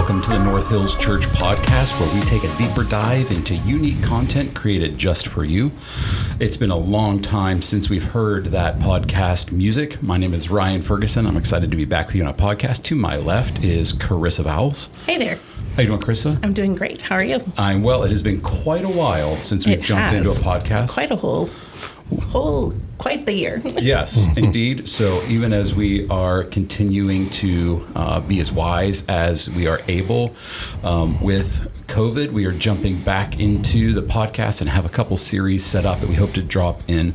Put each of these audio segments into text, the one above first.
welcome to the North Hills Church podcast, where we take a deeper dive into unique content created just for you. It's been a long time since we've heard that podcast music. My name is Ryan Ferguson. I'm excited to be back with you on a podcast. To my left is Carissa Vowles. Hey there. How you doing, Carissa? I'm doing great. How are you? I'm well. It has been quite a while since we've jumped into a podcast. Quite the year. Yes, indeed. So even as we are continuing to be as wise as we are able with COVID, we are jumping back into the podcast and have a couple series set up that we hope to drop in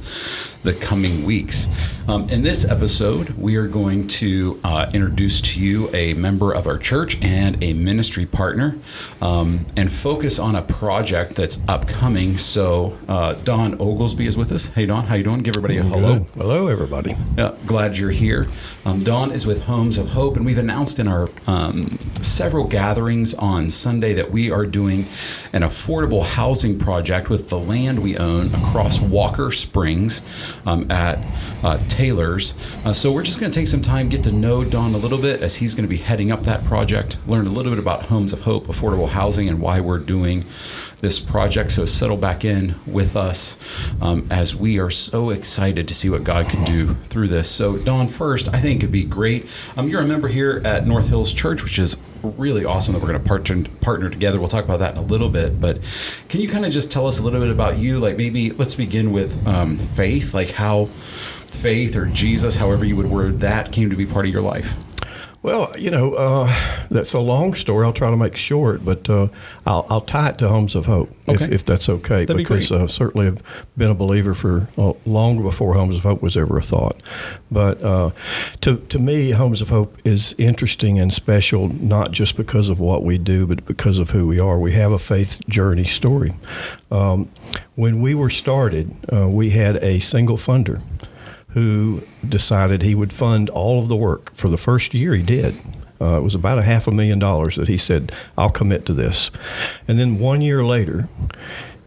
the coming weeks. In this episode, we are going to introduce to you a member of our church and a ministry partner, and focus on a project that's upcoming. So Don Oglesby is with us. Hey, Don, how you doing? Give everybody a hello. Good. Hello, everybody. Glad you're here. Don is with Homes of Hope, and we've announced in our several gatherings on Sunday that we are doing an affordable housing project with the land we own across Walker Springs at Taylor's. So we're just going to take some time, get to know Don a little bit as he's going to be heading up that project, learn a little bit about Homes of Hope, affordable housing, and why we're doing this project. So settle back in with us as we are so excited to see what God can do through this. So Don, first, I think it'd be great. You're a member here at North Hills Church, which is really awesome that we're going to partner together. We'll talk about that in a little bit, but can you kind of just tell us a little bit about you? Like, maybe let's begin with faith, like how faith or Jesus, however you would word that, came to be part of your life. Well, that's a long story. I'll try to make it short, but I'll tie it to Homes of Hope, if that's okay. That'd because be great. Certainly I've been a believer for long before Homes of Hope was ever a thought. But to me, Homes of Hope is interesting and special, not just because of what we do, but because of who we are. We have a faith journey story. When we were started, we had a single funder who decided he would fund all of the work. For the first year, he did. It was about $500,000 that he said, I'll commit to this. And then 1 year later,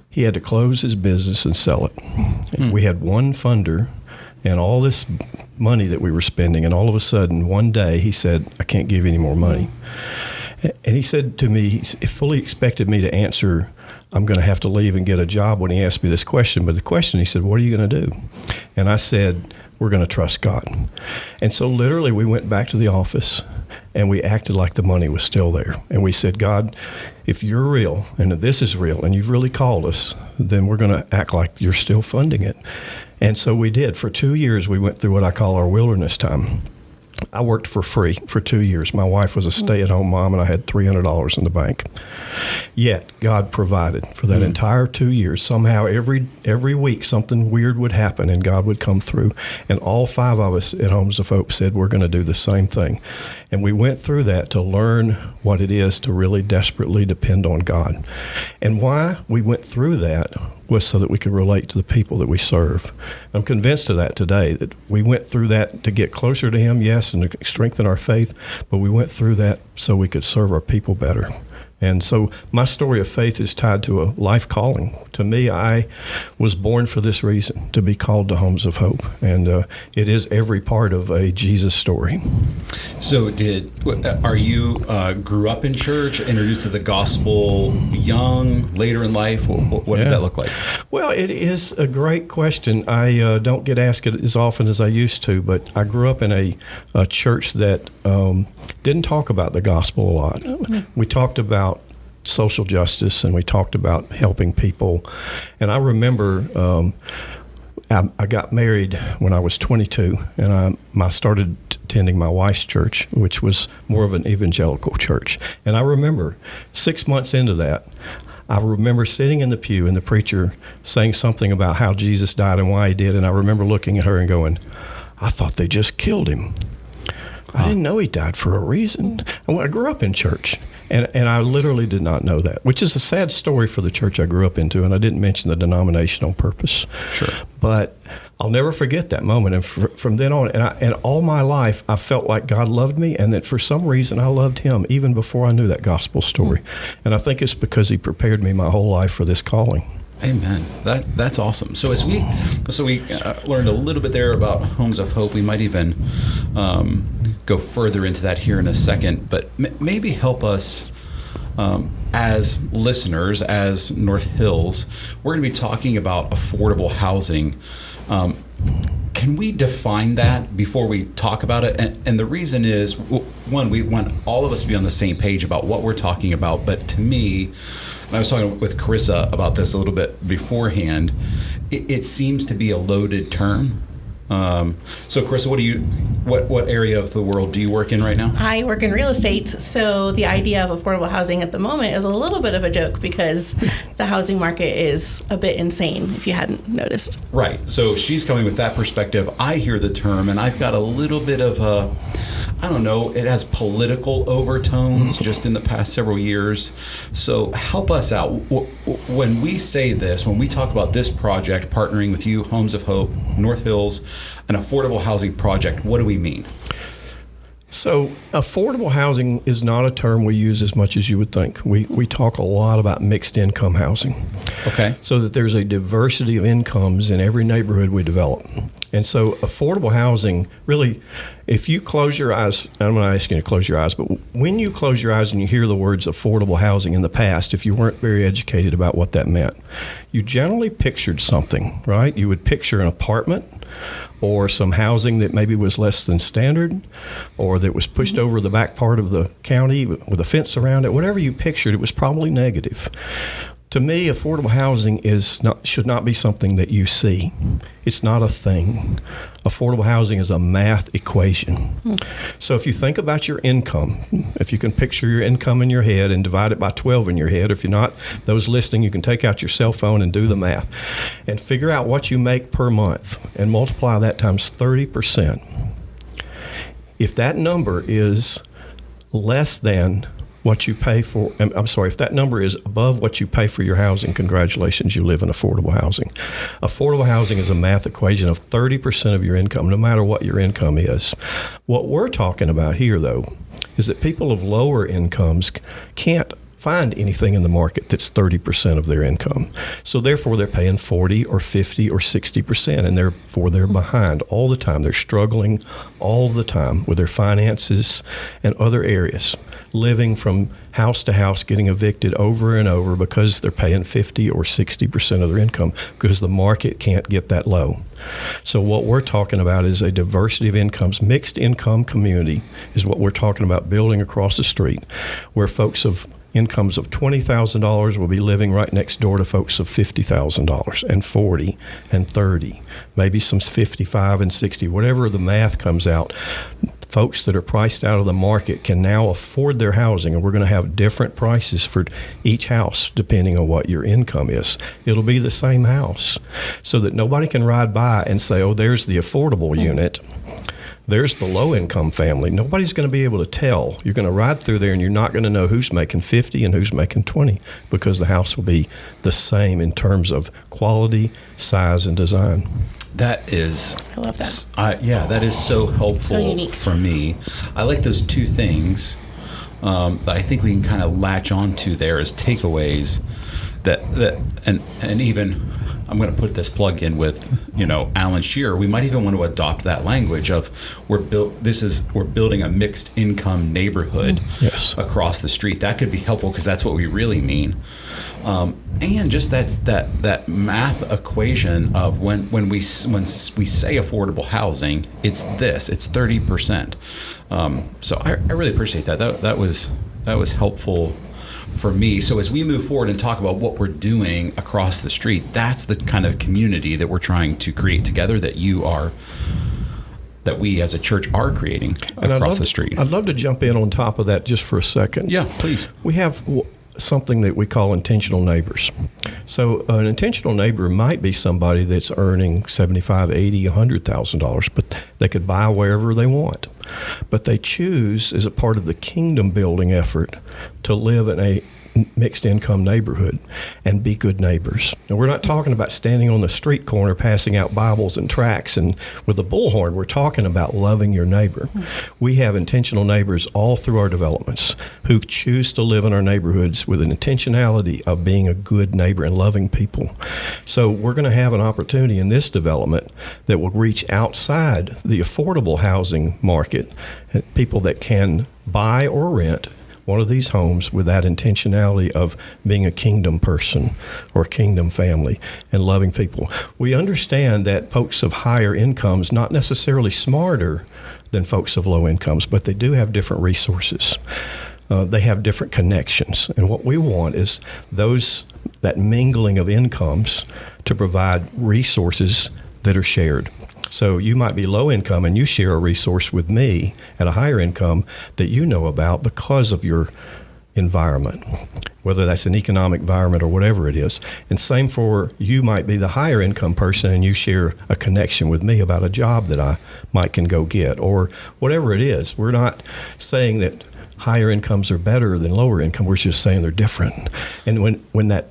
he had to close his business and sell it. We had one funder and all this money that we were spending, and all of a sudden, one day, he said, I can't give you any more money. And he said to me, he fully expected me to answer, I'm going to have to leave and get a job when he asked me this question. But the question, he said, what are you going to do? And I said, we're going to trust God. And so literally we went back to the office and we acted like the money was still there. And we said, God, if you're real and this is real and you've really called us, then we're going to act like you're still funding it. And so we did. For 2 years, we went through what I call our wilderness time. I worked for free for 2 years. My wife was a stay-at-home mom, and I had $300 in the bank. Yet, God provided for that entire 2 years. Somehow, every week, something weird would happen, and God would come through. And all 5 of us at Homes of Hope said, we're going to do the same thing. And we went through that to learn what it is to really desperately depend on God. And why we went through that was so that we could relate to the people that we serve. I'm convinced of that today, that we went through that to get closer to Him, yes, and to strengthen our faith, but we went through that so we could serve our people better. And so my story of faith is tied to a life calling. To me, I was born for this reason, to be called to Homes of Hope. And it is every part of a Jesus story. So are you grew up in church, introduced to the gospel young, later in life? What did that look like? Well, it is a great question. I don't get asked it as often as I used to, but I grew up in a church that didn't talk about the gospel a lot. We talked about social justice, and we talked about helping people. And I remember I got married when I was 22, and I started attending my wife's church, which was more of an evangelical church. And I remember 6 months into that, I remember sitting in the pew and the preacher saying something about how Jesus died and why he did. And I remember looking at her and going, I thought they just killed him. I didn't know he died for a reason. And I grew up in church, and I literally did not know that, which is a sad story for the church I grew up into, and I didn't mention the denomination on purpose. Sure. But I'll never forget that moment. And from then on, and all my life, I felt like God loved me, and that for some reason I loved Him even before I knew that gospel story. And I think it's because He prepared me my whole life for this calling. Amen. That's awesome. So we learned a little bit there about Homes of Hope. We might even go further into that here in a second, but maybe help us as listeners, as North Hills, we're going to be talking about affordable housing. Can we define that before we talk about it? And the reason is, one, we want all of us to be on the same page about what we're talking about. But to me, and I was talking with Carissa about this a little bit beforehand, it seems to be a loaded term. So Carissa, what area of the world do you work in right now? I work in real estate, so the idea of affordable housing at the moment is a little bit of a joke because the housing market is a bit insane, if you hadn't noticed. Right. So she's coming with that perspective. I hear the term, and I've got a little bit of a, I don't know, it has political overtones just in the past several years. So help us out. When we say this, when we talk about this project, partnering with you, Homes of Hope, North Hills, an affordable housing project, what do we mean? So affordable housing is not a term we use as much as you would think. We talk a lot about mixed income housing. Okay. So that there's a diversity of incomes in every neighborhood we develop. And so affordable housing, really, if you close your eyes, I'm not asking you to close your eyes, but when you close your eyes and you hear the words affordable housing in the past, if you weren't very educated about what that meant, you generally pictured something, right? You would picture an apartment or some housing that maybe was less than standard or that was pushed over the back part of the county with a fence around it. Whatever you pictured, it was probably negative. To me, affordable housing should not be something that you see. It's not a thing. Affordable housing is a math equation. So if you think about your income, if you can picture your income in your head and divide it by 12 in your head, if you're not, those listening, you can take out your cell phone and do the math and figure out what you make per month and multiply that times 30%. If that number is less than what you pay for, if that number is above what you pay for your housing, congratulations, you live in affordable housing. Affordable housing is a math equation of 30% of your income, no matter what your income is. What we're talking about here, though, is that people of lower incomes can't find anything in the market that's 30% of their income. So therefore they're paying 40 or 50 or 60%, and therefore they're behind all the time. They're struggling all the time with their finances and other areas, living from house to house, getting evicted over and over because they're paying 50 or 60% of their income because the market can't get that low. So what we're talking about is a diversity of incomes. Mixed income community is what we're talking about building across the street, where folks of incomes of $20,000 will be living right next door to folks of $50,000 and 40 and 30, maybe some 55 and 60, whatever the math comes out. Folks that are priced out of the market can now afford their housing, and we're going to have different prices for each house depending on what your income is. It'll be the same house so that nobody can ride by and say, oh, there's the affordable unit. There's the low-income family. Nobody's going to be able to tell. You're going to ride through there, and you're not going to know who's making 50 and who's making 20 because the house will be the same in terms of quality, size, and design. That is, I love that. That is so helpful for me. I like those two things that I think we can kind of latch onto there as takeaways. And even I'm going to put this plug in with Alan Shearer. We might even want to adopt that language of we're building a mixed income neighborhood across the street. That could be helpful because that's what we really mean. And just that math equation of when we say affordable housing, it's 30%. So I really appreciate that. That was helpful for me. So as we move forward and talk about what we're doing across the street, that's the kind of community that we're trying to create together, that we as a church are creating across the street. I'd love to jump in on top of that just for a second. Yeah, please. We have something that we call intentional neighbors. So an intentional neighbor might be somebody that's earning $75,000, $80,000, $100,000, but they could buy wherever they want. But they choose, as a part of the kingdom building effort, to live in a mixed income neighborhood and be good neighbors. Now, we're not talking about standing on the street corner passing out Bibles and tracts and with a bullhorn. We're talking about loving your neighbor. We have intentional neighbors all through our developments who choose to live in our neighborhoods with an intentionality of being a good neighbor and loving people. So we're going to have an opportunity in this development that will reach outside the affordable housing market, people that can buy or rent one of these homes with that intentionality of being a kingdom person or a kingdom family and loving people. We understand that folks of higher incomes not necessarily smarter than folks of low incomes, but they do have different resources. They have different connections. And what we want is that mingling of incomes to provide resources that are shared. So you might be low income and you share a resource with me at a higher income that you know about because of your environment, whether that's an economic environment or whatever it is. And same for you might be the higher income person and you share a connection with me about a job that I might can go get or whatever it is. We're not saying that higher incomes are better than lower income. We're just saying they're different. And when that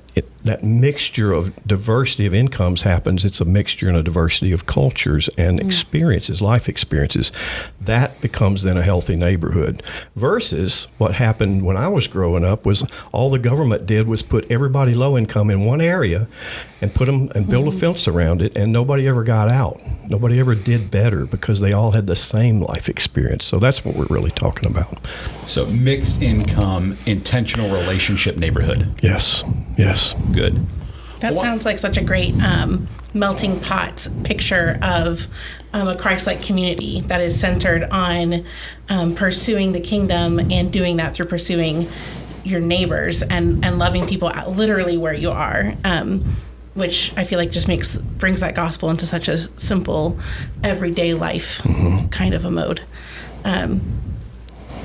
mixture of diversity of incomes happens, it's a mixture and a diversity of cultures and experiences, life experiences. That becomes then a healthy neighborhood. Versus what happened when I was growing up was all the government did was put everybody low income in one area and put them and build a fence around it, and nobody ever got out. Nobody ever did better because they all had the same life experience. So that's what we're really talking about. So mixed income, intentional relationship neighborhood. Yes. Good. That sounds like such a great melting pot picture of a Christ-like community that is centered on pursuing the kingdom and doing that through pursuing your neighbors and loving people literally where you are, which I feel like just brings that gospel into such a simple, everyday life kind of a mode.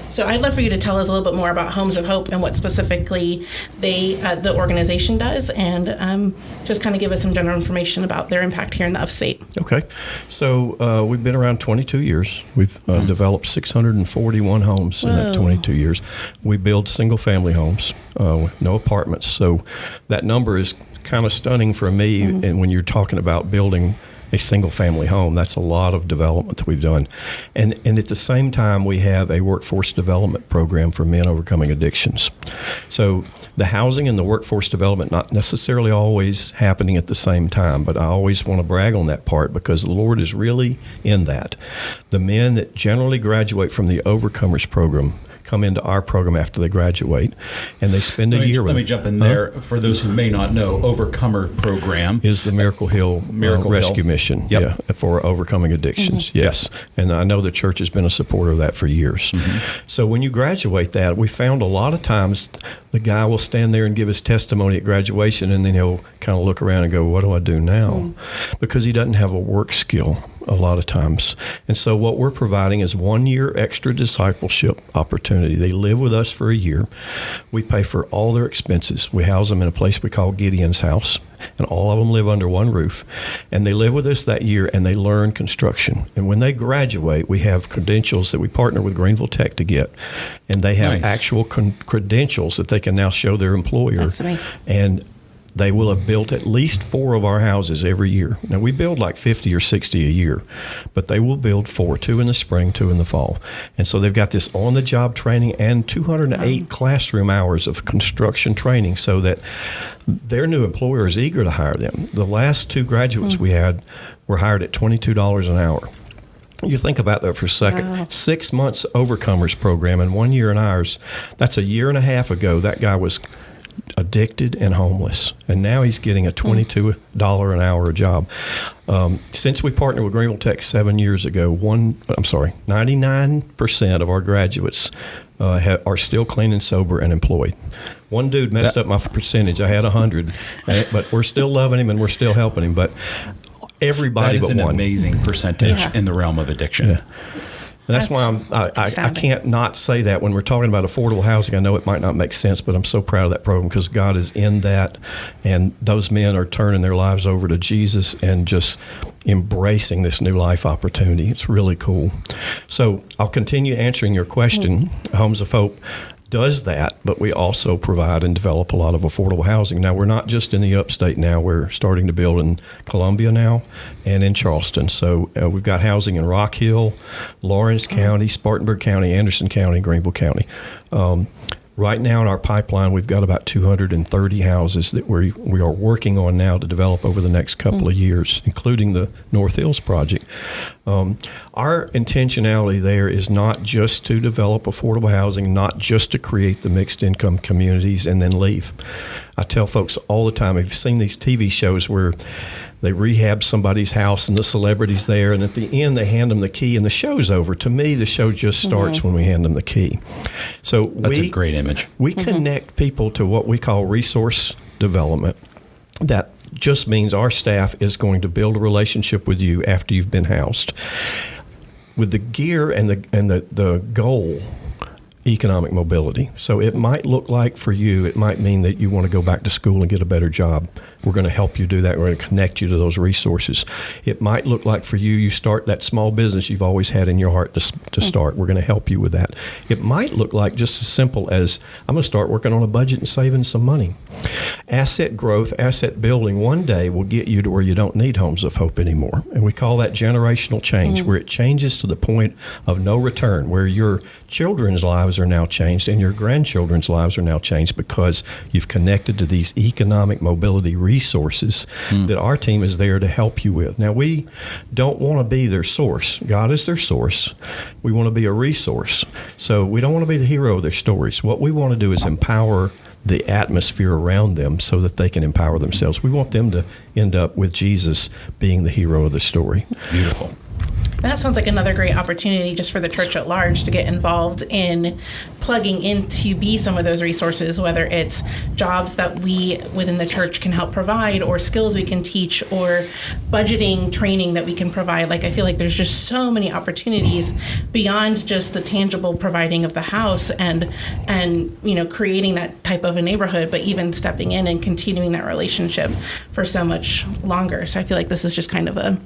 So I'd love for you to tell us a little bit more about Homes of Hope and what specifically the organization does, and just kind of give us some general information about their impact here in the upstate. Okay. So we've been around 22 years. We've developed 641 homes in that 22 years. We build single-family homes, no apartments. So that number is kind of stunning for me. And when you're talking about building a single-family home, that's a lot of development that we've done. And at the same time, we have a workforce development program for men overcoming addictions. So the housing and the workforce development not necessarily always happening at the same time, but I always want to brag on that part because the Lord is really in that. The men that generally graduate from the Overcomers program come into our program after they graduate, and they spend a year with Let me jump in there. For those who may not know, Overcomer program is the Miracle Hill Rescue Mission for overcoming addictions. Yes. And I know the church has been a supporter of that for years. So when you graduate that, we found a lot of times the guy will stand there and give his testimony at graduation, and then he'll kind of look around and go, what do I do now? Because he doesn't have a work skill a lot of times. And so what we're providing is 1 year extra discipleship opportunity. They live with us for a year. We pay for all their expenses. We house them in a place we call Gideon's House, and all of them live under one roof. And they live with us that year, and they learn construction. And when they graduate, we have credentials that we partner with Greenville Tech to get. And they have actual credentials that they can now show their employer. That's amazing. And they will have built at least 4 of our houses every year. Now, we build like 50 or 60 a year, but they will build 4, 2 in the spring, 2 in the fall. And so they've got this on-the-job training and 208 classroom hours of construction training so that their new employer is eager to hire them. The last 2 graduates we had were hired at $22 an hour. You think about that for a second. Wow. 6 months Overcomers program and 1 year in ours. That's a year and a half ago. That guy was addicted and homeless, and now he's getting a $22 an hour job. Since we partnered with Greenville Tech 7 years ago, 99% of our graduates are still clean and sober and employed. One dude messed up my percentage. I had 100, but we're still loving him and we're still helping him. But everybody but one. That is an amazing percentage in the realm of addiction. Yeah. That's why I can't not say that when we're talking about affordable housing. I know it might not make sense, but I'm so proud of that program because God is in that, and those men are turning their lives over to Jesus and just embracing this new life opportunity. It's really cool. So I'll continue answering your question. Homes of Hope does that, but we also provide and develop a lot of affordable housing. Now, we're not just in the upstate now. We're starting to build in Columbia now and in Charleston. So we've got housing in Rock Hill, Lawrence County, Spartanburg County, Anderson County, Greenville County. Right now in our pipeline, we've got about 230 houses that we are working on now to develop over the next couple of years, including the North Hills project. Our intentionality there is not just to develop affordable housing, not just to create the mixed income communities and then leave. I tell folks all the time, I've seen these TV shows where they rehab somebody's house and the celebrity's there, and at the end they hand them the key and the show's over. To me, the show just starts when we hand them the key. So That's a great image. We connect people to what we call resource development. That just means our staff is going to build a relationship with you after you've been housed, with the gear and the goal, economic mobility. So it might look like for you, it might mean that you want to go back to school and get a better job. We're going to help you do that. We're going to connect you to those resources. It might look like for you, you start that small business you've always had in your heart to start. We're going to help you with that. It might look like just as simple as, I'm going to start working on a budget and saving some money. Asset growth, asset building one day will get you to where you don't need Homes of Hope anymore. And we call that generational change, where it changes to the point of no return, where your children's lives are now changed and your grandchildren's lives are now changed because you've connected to these economic mobility resources that our team is there to help you with. Now, we don't want to be their source. God is their source. We want to be a resource. So we don't want to be the hero of their stories. What we want to do is empower the atmosphere around them so that they can empower themselves. We want them to end up with Jesus being the hero of the story. Beautiful. That sounds like another great opportunity just for the church at large to get involved in plugging in to be some of those resources, whether it's jobs that we within the church can help provide, or skills we can teach, or budgeting training that we can provide. Like, I feel like there's just so many opportunities beyond just the tangible providing of the house and creating that type of a neighborhood, but even stepping in and continuing that relationship for so much longer. So I feel like this is just kind of a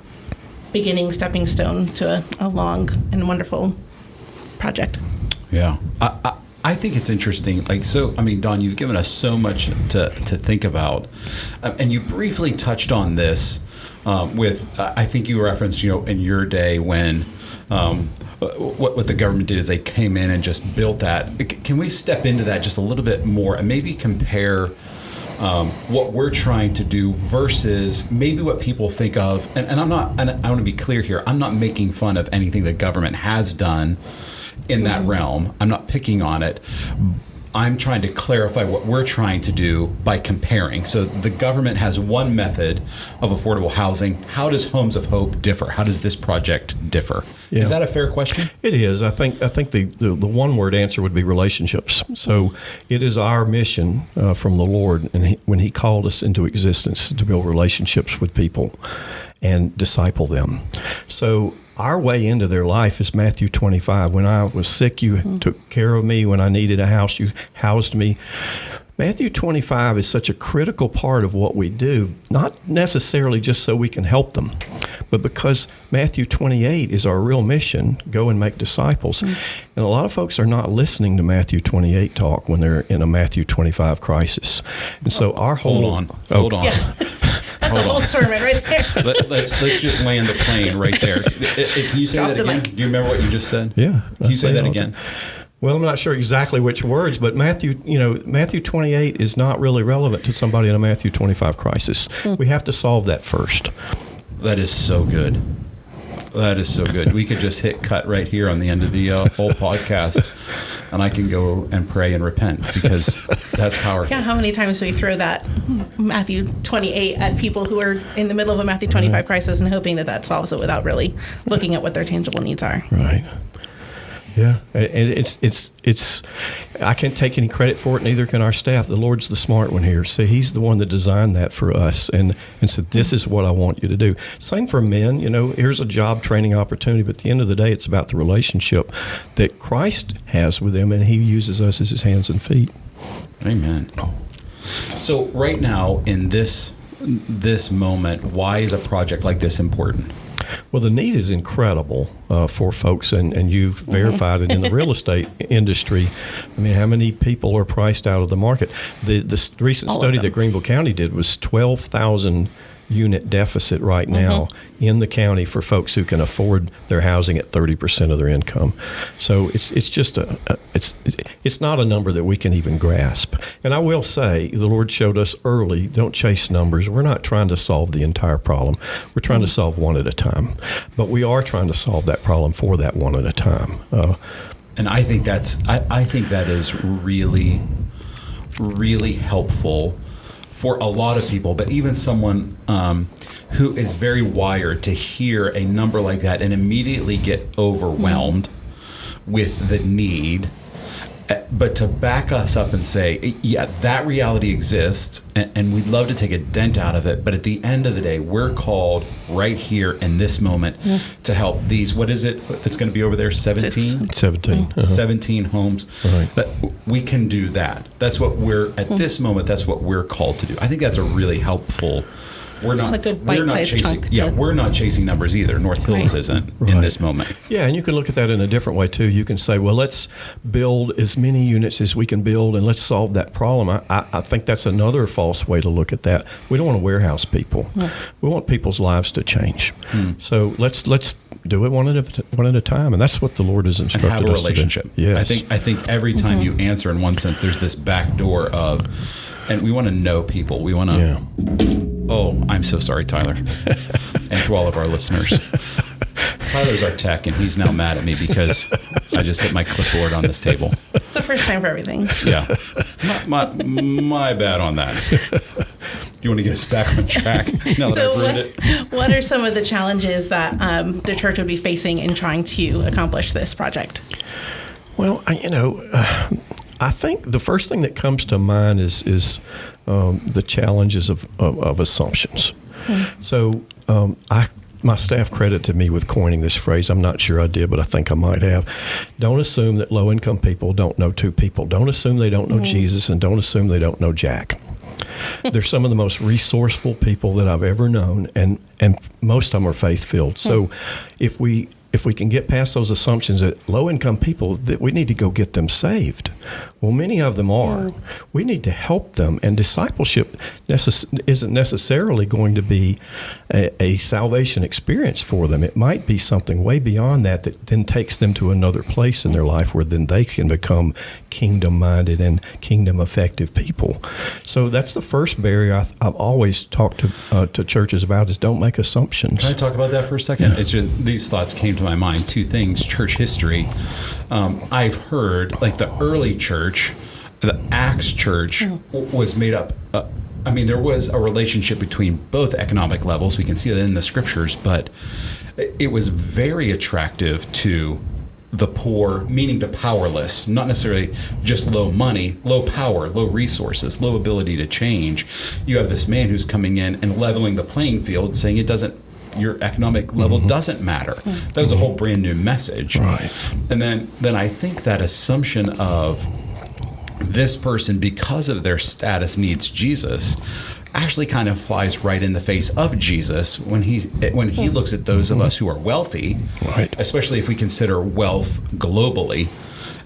beginning stepping stone to a long and wonderful project. Yeah. I think it's interesting. Don, you've given us so much to think about. And you briefly touched on this with, I think you referenced, in your day when what the government did is they came in and just built that. Can we step into that just a little bit more and maybe compare what we're trying to do versus maybe what people think of, and I want to be clear here, I'm not making fun of anything the government has done in that realm. I'm not picking on it. I'm trying to clarify what we're trying to do by comparing. So the government has one method of affordable housing. How does Homes of Hope differ? How does this project differ? Yeah. Is that a fair question? It is. I think the one word answer would be relationships. So it is our mission from the Lord, and when He called us into existence, to build relationships with people and disciple them. So our way into their life is Matthew 25. When I was sick, you took care of me. When I needed a house, you housed me. Matthew 25 is such a critical part of what we do, not necessarily just so we can help them, but because Matthew 28 is our real mission, go and make disciples. And a lot of folks are not listening to Matthew 28 talk when they're in a Matthew 25 crisis. And so our whole... Hold on. Yeah. That's a whole sermon right there. Let's just land the plane right there. Can you say that again? Do you remember what you just said? Yeah. Can you say that again? Well, I'm not sure exactly which words, but Matthew 28 is not really relevant to somebody in a Matthew 25 crisis. We have to solve that first. That is so good. That is so good. We could just hit cut right here on the end of the whole podcast, and I can go and pray and repent, because that's powerful. Yeah, how many times do we throw that Matthew 28 at people who are in the middle of a Matthew 25 crisis and hoping that solves it without really looking at what their tangible needs are? Right. Yeah, it's. I can't take any credit for it, neither can our staff. The Lord's the smart one here. So He's the one that designed that for us, and said, this is what I want you to do. Same for men. Here's a job training opportunity, but at the end of the day, it's about the relationship that Christ has with them, and He uses us as His hands and feet. Amen. So right now, in this moment, why is a project like this important? Well, the need is incredible for folks, and you've verified it in the real estate industry. I mean, how many people are priced out of the market? The recent study that Greenville County did was 12,000 unit deficit right now in the county for folks who can afford their housing at 30% of their income. So it's just it's not a number that we can even grasp. And I will say, the Lord showed us early, don't chase numbers. We're not trying to solve the entire problem. We're trying to solve one at a time. But we are trying to solve that problem for that one at a time. And I think I think that is really, really helpful for a lot of people, but even someone who is very wired to hear a number like that and immediately get overwhelmed with the need, but to back us up and say, yeah, that reality exists, and we'd love to take a dent out of it, but at the end of the day, we're called right here in this moment to help these, what is it that's going to be over there, 17? 17. 17 homes. Right. That we can do that. That's what at this moment, that's what we're called to do. I think that's a really helpful. We're not chasing. Yeah, we're not chasing numbers either. North Hills isn't in this moment. Yeah, and you can look at that in a different way too. You can say, well, let's build as many units as we can build, and let's solve that problem. I think that's another false way to look at that. We don't want to warehouse people. We want people's lives to change. So let's do it one at a time, and that's what the Lord has instructed us to do. And have a relationship. Yes. I think every time you answer, in one sense, there's this back door of, and we want to know people. We want to. Yeah. Oh, I'm so sorry, Tyler, and to all of our listeners. Tyler's our tech, and he's now mad at me because I just hit my clipboard on this table. It's the first time for everything. Yeah, my bad on that. You want to get us back on track now that I've ruined it? What are some of the challenges that the church would be facing in trying to accomplish this project? Well, I think the first thing that comes to mind is the challenges of assumptions. So my staff credited me with coining this phrase. I'm not sure I did, but I think I might have. Don't assume that low-income people don't know two people. Don't assume they don't know Jesus, and don't assume they don't know Jack. They're some of the most resourceful people that I've ever known, and most of them are faith-filled. So if we can get past those assumptions that low-income people, that we need to go get them saved. Well, many of them are. We need to help them, and discipleship isn't necessarily going to be a salvation experience for them. It might be something way beyond that then takes them to another place in their life where then they can become kingdom-minded and kingdom-effective people. So that's the first barrier I've always talked to churches about, is don't make assumptions. Can I talk about that for a second? Yeah. It's just, these thoughts came to my mind. Two things: church history. I've heard, like, the early church, the Acts church, was made up. There was a relationship between both economic levels. We can see that in the scriptures, but it was very attractive to the poor, meaning the powerless, not necessarily just low money, low power, low resources, low ability to change. You have this man who's coming in and leveling the playing field, saying your economic level doesn't matter. That was a whole brand new message. Right. And then I think that assumption of this person, because of their status, needs Jesus, actually kind of flies right in the face of Jesus when he looks at those of us who are wealthy, right, especially if we consider wealth globally,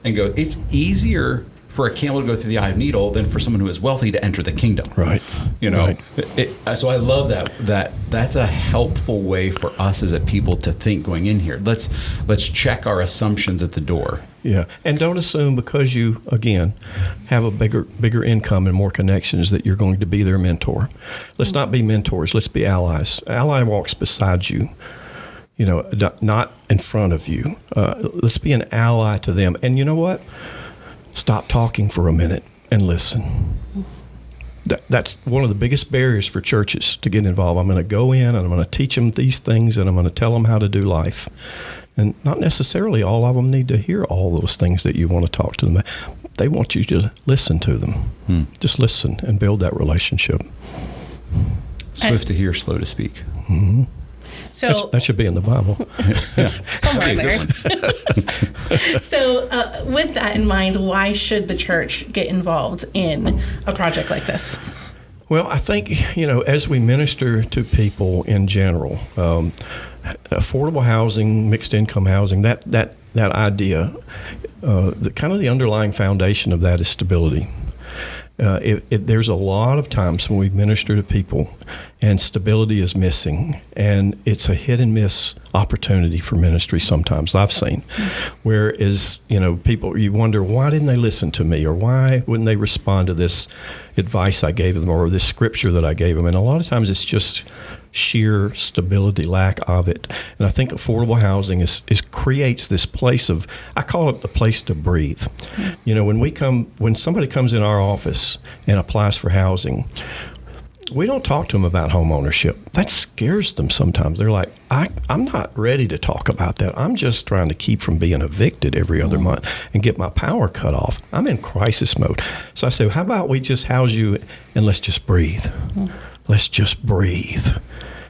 and go, it's easier for a camel to go through the eye of a needle than for someone who is wealthy to enter the kingdom. Right. Right. So I love that that's a helpful way for us as a people to think going in here. Let's check our assumptions at the door. Yeah, and don't assume because you, again, have a bigger income and more connections that you're going to be their mentor. Let's not be mentors. Let's be allies. Ally walks beside you, not in front of you. Let's be an ally to them. And you know what? Stop talking for a minute and listen. That's one of the biggest barriers for churches to get involved. I'm going to go in and I'm going to teach them these things and I'm going to tell them how to do life. And not necessarily all of them need to hear all those things that you want to talk to them about. They want you to listen to them. Just listen and build that relationship. Swift to hear, slow to speak. Mm-hmm. So that should be in the Bible. somewhere there. So with that in mind, why should the church get involved in a project like this? Well, I think, as we minister to people in general, affordable housing, mixed income housing, that idea, the kind of the underlying foundation of that is stability. There's a lot of times when we minister to people and stability is missing, and it's a hit and miss opportunity for ministry sometimes, I've seen. Whereas, people, you wonder, why didn't they listen to me, or why wouldn't they respond to this advice I gave them, or this scripture that I gave them? And a lot of times it's just sheer stability, lack of it. And I think affordable housing creates this place of, I call it the place to breathe. When somebody comes in our office and applies for housing, we don't talk to them about home ownership. That scares them sometimes. They're like, I'm not ready to talk about that. I'm just trying to keep from being evicted every other month and get my power cut off. I'm in crisis mode. So I say, how about we just house you and let's just breathe. Let's just breathe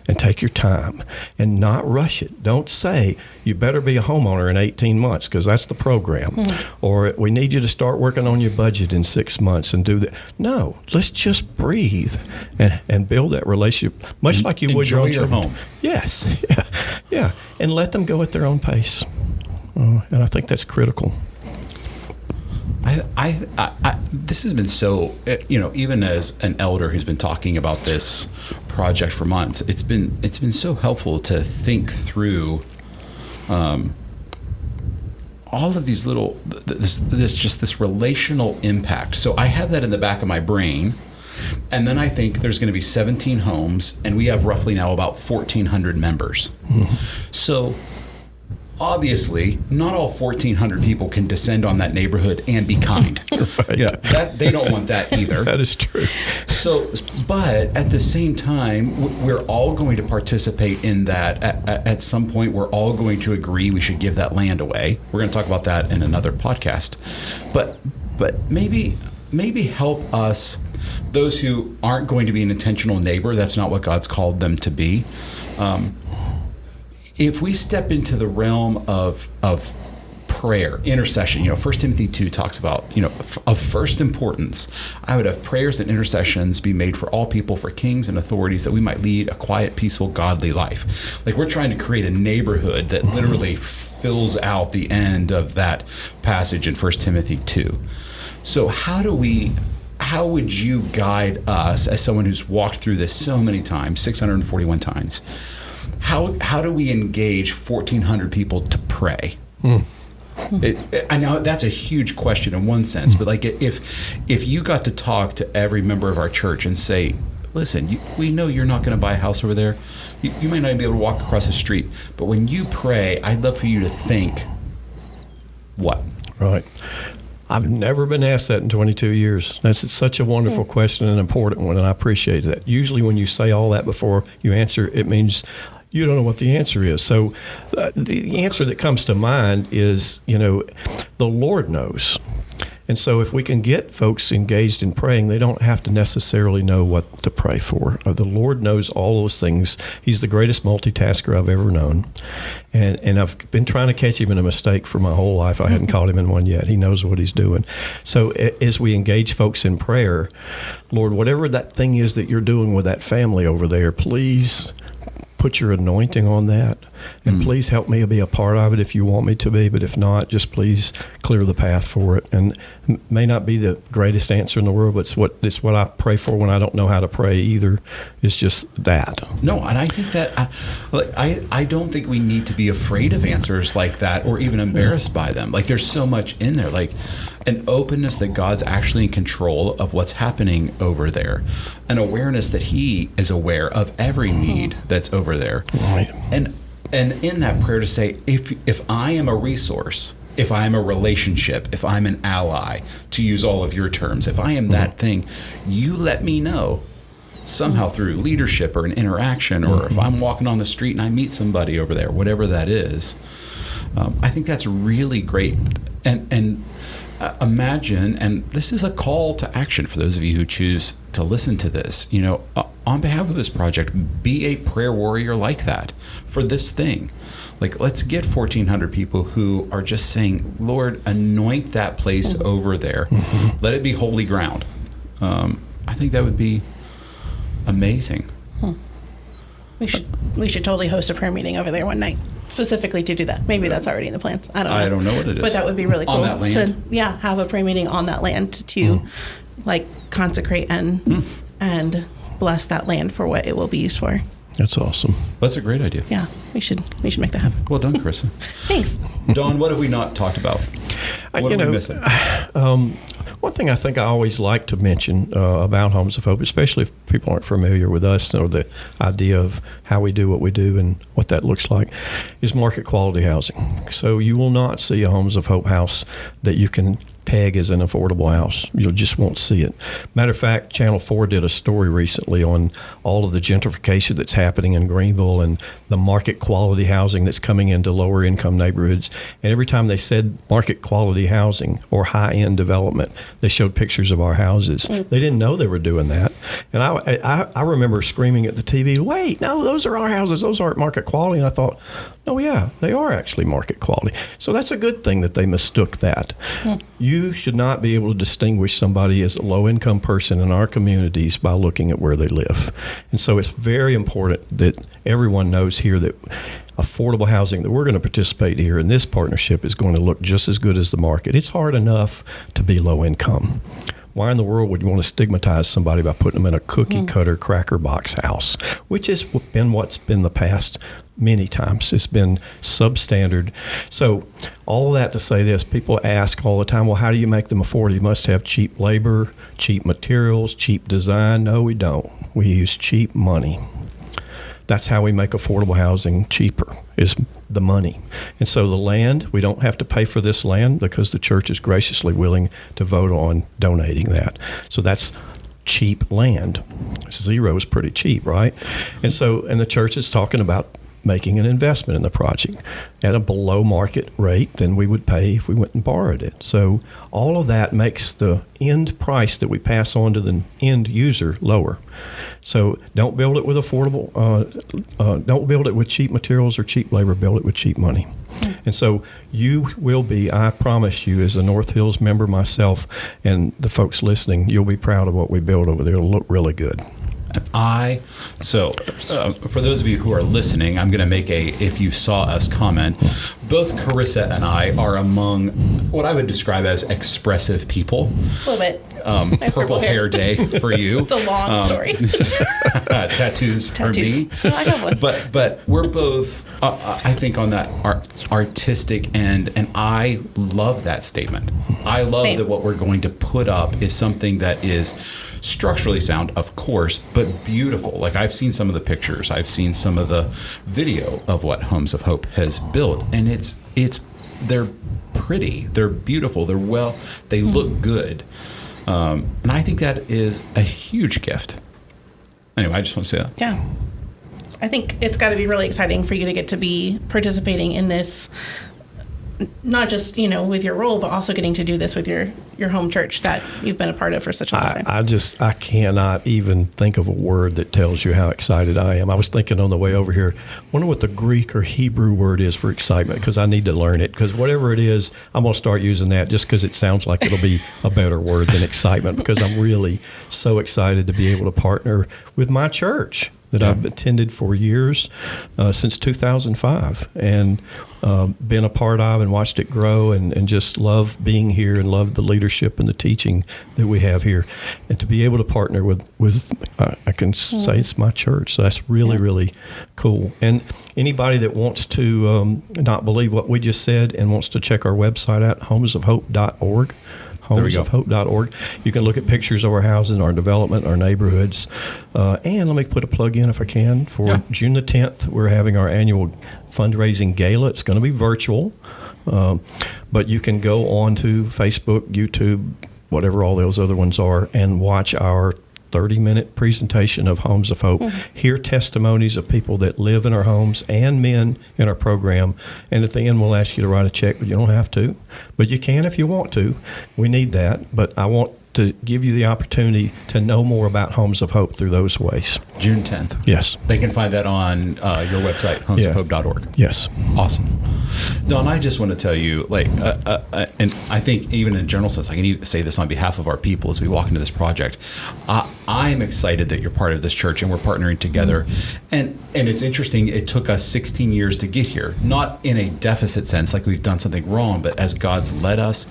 and take your time and not rush it. Don't say, you better be a homeowner in 18 months because that's the program. Or we need you to start working on your budget in 6 months and do that. No, let's just breathe and build that relationship, much like you would your home. Yes, yeah. And let them go at their own pace. And I think that's critical. This has been so, even as an elder who's been talking about this project for months, it's been so helpful to think through all of these little, this relational impact. So I have that in the back of my brain, and then I think there's going to be 17 homes, and we have roughly now about 1,400 members. So obviously, not all 1,400 people can descend on that neighborhood and be kind. Right. They don't want that either. That is true. So, but at the same time, we're all going to participate in that. At some point, we're all going to agree we should give that land away. We're going to talk about that in another podcast. But maybe help us, those who aren't going to be an intentional neighbor. That's not what God's called them to be. If we step into the realm of prayer, intercession, 1 Timothy 2 talks about, of first importance, I would have prayers and intercessions be made for all people, for kings and authorities, that we might lead a quiet, peaceful, godly life. Like, we're trying to create a neighborhood that literally fills out the end of that passage in 1 Timothy 2. So how would you guide us, as someone who's walked through this so many times, 641 times, how do we engage 1,400 people to pray? I know that's a huge question in one sense, but like, if you got to talk to every member of our church and say, listen, we know you're not going to buy a house over there. You might not even be able to walk across the street, but when you pray, I'd love for you to think what? Right. I've never been asked that in 22 years. That's such a wonderful question and an important one, and I appreciate that. Usually when you say all that before you answer, it means you don't know what the answer is. So the answer that comes to mind is, the Lord knows. And so if we can get folks engaged in praying, they don't have to necessarily know what to pray for. The Lord knows all those things. He's the greatest multitasker I've ever known. And I've been trying to catch him in a mistake for my whole life. I hadn't caught him in one yet. He knows what he's doing. So as we engage folks in prayer, Lord, whatever that thing is that you're doing with that family over there, please put your anointing on that, and please help me be a part of it if you want me to be, but if not, just please clear the path for it. And it may not be the greatest answer in the world, but it's what I pray for when I don't know how to pray either. It's just that. No, and I think that I don't think we need to be afraid of answers like that or even embarrassed by them. Like, there's so much in there, like an openness that God's actually in control of what's happening over there, an awareness that He is aware of every need that's over there. Right. And in that prayer to say, if I am a resource, if I am a relationship, if I'm an ally, to use all of your terms, if I am that thing, you let me know somehow through leadership or an interaction, or if I'm walking on the street and I meet somebody over there, whatever that is. I think that's really great. And imagine, and this is a call to action for those of you who choose to listen to this, on behalf of this project, be a prayer warrior like that for this thing. Like, let's get 1,400 people who are just saying, Lord, anoint that place over there. Let it be holy ground. I think that would be amazing. We should totally host a prayer meeting over there one night, specifically to do that. Maybe that's already in the plans. I don't know. I don't know what it is. But that would be really cool. On that land? To have a prayer meeting on that land to like consecrate and bless that land for what it will be used for. That's awesome. That's a great idea. Yeah, we should make that happen. Well done, Carissa. Thanks. Don, what have we not talked about? What are we missing? One thing I think I always like to mention about Homes of Hope, especially if people aren't familiar with us or the idea of how we do what we do and what that looks like, is market quality housing. So you will not see a Homes of Hope house that you can peg as an affordable house. You just won't see it. Matter of fact, Channel 4 did a story recently on all of the gentrification that's happening in Greenville and the market quality housing that's coming into lower income neighborhoods. And every time they said market quality housing or high end development, they showed pictures of our houses. They didn't know they were doing that. And I remember screaming at the TV, wait, no, those are our houses. Those aren't market quality. And I thought, oh yeah, they are actually market quality. So that's a good thing that they mistook that. You should not be able to distinguish somebody as a low-income person in our communities by looking at where they live. And so it's very important that everyone knows here that affordable housing that we're going to participate here in this partnership is going to look just as good as the market. It's hard enough to be low income. Why in the world would you want to stigmatize somebody by putting them in a cookie cutter cracker box house, which has been what's been the past many times. It's been substandard. So all of that to say this, people ask all the time, well, how do you make them affordable? You must have cheap labor, cheap materials, cheap design. No, we don't. We use cheap money. That's how we make affordable housing cheaper, is the money. And so the land, we don't have to pay for this land because the church is graciously willing to vote on donating that. So that's cheap land. Zero is pretty cheap, right? And the church is talking about making an investment in the project at a below market rate than we would pay if we went and borrowed it. So all of that makes the end price that we pass on to the end user lower. So don't build it with don't build it with cheap materials or cheap labor, build it with cheap money. And so you will be, I promise you, as a North Hills member myself and the folks listening, you'll be proud of what we build over there. It'll look really good. For those of you who are listening, I'm going to make a if you saw us comment. Both Carissa and I are among what I would describe as expressive people. A little bit. Purple hair day for you. It's a long story. Tattoos for me. Oh, I have one. But we're both, I think, on that artistic end, and I love that statement. I love Same. that what we're going to put up is something that is structurally sound, of course, but beautiful. Like, I've seen some of the pictures, I've seen some of the video of what Homes of Hope has built, and they're pretty, they're beautiful, they look good, and I think that is a huge gift. Anyway, I just want to say that. Yeah. I think it's got to be really exciting for you to get to be participating in this, not just, with your role, but also getting to do this with your home church that you've been a part of for such a long time. I cannot even think of a word that tells you how excited I am. I was thinking on the way over here, wonder what the Greek or Hebrew word is for excitement, because I need to learn it, because whatever it is, I'm going to start using that just because it sounds like it'll be a better word than excitement, because I'm really so excited to be able to partner with my church that I've attended for years, since 2005, and been a part of and watched it grow, and just love being here and love the leadership and the teaching that we have here. And to be able to partner with I can say it's my church. So that's really, really cool. And anybody that wants to not believe what we just said and wants to check our website out, homesofhope.org. homesofhope.org. You can look at pictures of our houses, our development, our neighborhoods. And let me put a plug in if I can. For June the 10th, we're having our annual fundraising gala. It's going to be virtual, but you can go on to Facebook, YouTube, whatever all those other ones are, and watch our 30-minute presentation of Homes of Hope, hear testimonies of people that live in our homes and men in our program. And at the end, we'll ask you to write a check, but you don't have to. But you can if you want to. We need that. But I want to give you the opportunity to know more about Homes of Hope through those ways. June 10th. Yes. They can find that on your website, homesofhope.org. Yes. Awesome. Don, I just want to tell you, and I think even in a general sense, I can even say this on behalf of our people as we walk into this project. I am excited that you're part of this church and we're partnering together. And it's interesting, it took us 16 years to get here, not in a deficit sense like we've done something wrong, but as God's led us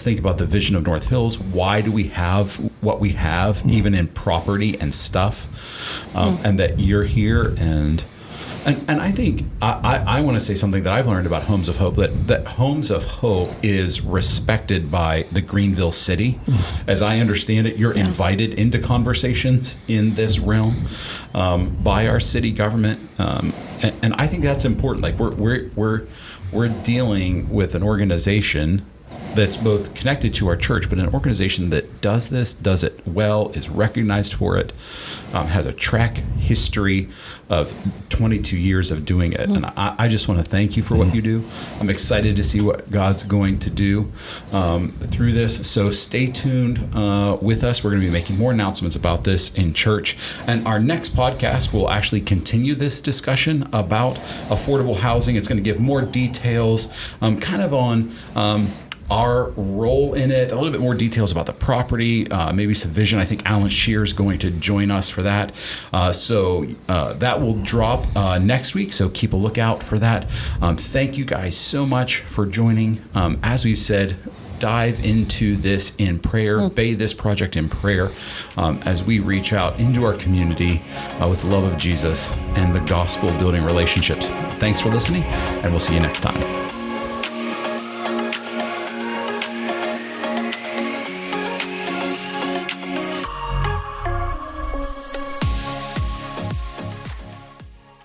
think about the vision of North Hills, why why do we have what we have, even in property and stuff, and that you're here. And I think I want to say something that I've learned about Homes of Hope, that Homes of Hope is respected by the Greenville city. As I understand it, you're invited into conversations in this realm by our city government, and I think that's important. Like we're dealing with an organization that's both connected to our church, but an organization that does it well, is recognized for it, has a track history of 22 years of doing it. And I just want to thank you for what you do. I'm excited to see what God's going to do through this. So stay tuned with us. We're going to be making more announcements about this in church. And our next podcast will actually continue this discussion about affordable housing. It's going to give more details kind of on our role in it, a little bit more details about the property, maybe some vision. I think Alan Shear is going to join us for that. So that will drop next week, so keep a lookout for that. Thank you guys so much for joining. As we've said, dive into this in prayer, bathe this project in prayer as we reach out into our community with the love of Jesus and the gospel building relationships. Thanks for listening, and we'll see you next time.